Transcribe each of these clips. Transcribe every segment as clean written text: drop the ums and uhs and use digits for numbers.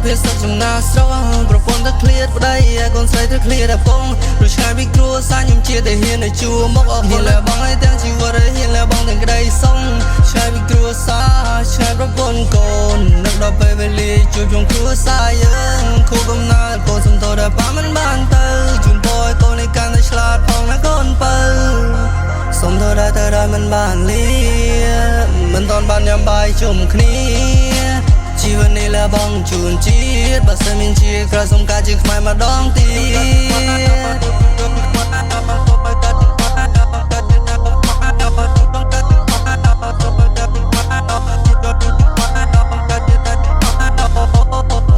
ភាសចំណាស្រងប្រពន្ធទៅឃ្លាតប្តីកូនស្រីទៅឃ្លាតពងដូចឆ្ងាយពីគ្រួសារខ្ញុំជាតែហ៊ានទៅជួមកអស់ហ៊ានលែបងឲ្យទាំងជីវិតហ៊ានលែបងទាំងក្តីសុងឆ្ងាយពីគ្រួសារឆ្ងាយប្រពន្ធកូននឹកដល់ពេលវេលាជួបជុំគ្រួសារយើងគូកំណើតកូនសំទោដែលប៉ាមិនបានទៅជូនពរឲ្យកូននេះកាន់តែឆ្លាតផងណាកូនបើសុំទោដែលទៅដល់មិនបានលាមិនតន់បានញ៉ាំបាយជុំគ្នាជីវិតនេះលះបង់ជូនជាតិបើសិនមានជាក្រសុំការជាខ្មែរម្ដងទៀត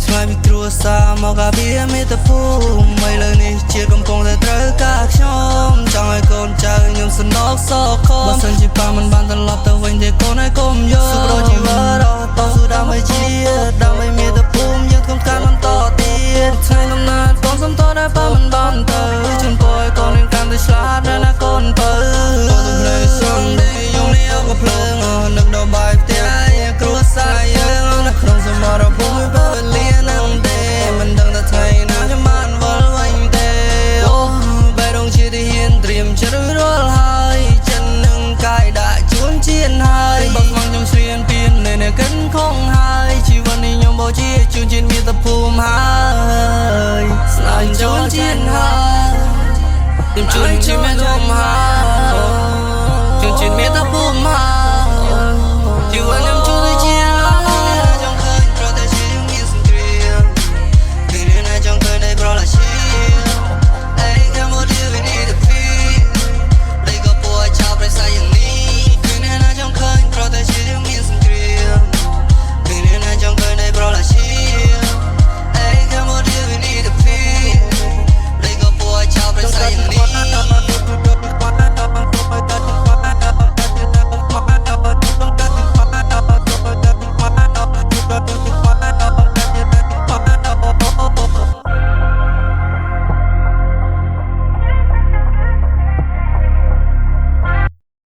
ឆ្ងាយពីគ្រួសារមកកាបៀមេត្តាភូមិឥឡូវនេះជាកំពុងតែត្រូវការខ្ញុំចង់ឲ្យកូនចៅខ្ញុំសនុកសោកខំបើសិនជាប៉ាមិនបានត្រឡប់ទៅវិញទេកូនឲ្យកុំយកសុខរកជីវិតតស៊ូដើម្បីជាតិដើម្បីមេត្តាភូមិយើងក្នុងការបន្តទៀតថ្ងៃដំណើរកូនសំទោដែលប៉ាមិនបានទៅជូនពរឲ្យកូននឹងកាន់តែឆ្លាតណាកូនបើកូនទៅព្រៃស្រងនេះយងនេះអក៏ភ្លើងនឹកដល់បាយផ្ទះគ្រួសារយើងនៅក្នុងសមរភូមិបើលៀននឹងទេមិនដឹងថាថ្ងៃណាខ្ញុំបានវល់វិញទេអូបែរងជាទីហ៊ានត្រៀមចិត្តរួចរាល់ហើយចិត្តនឹងកាយដាក់ជួនជៀនហើយបើស្មងខ្ញុំស្រៀនពៀននៅកិនខំហើយជីវិតនេះខ្ញុំបោជាជួនជៀនមានតែភូមិហើយស្នាជួនជៀនហើយខ្ញុំជួនជាមានខ្ញុំហើយ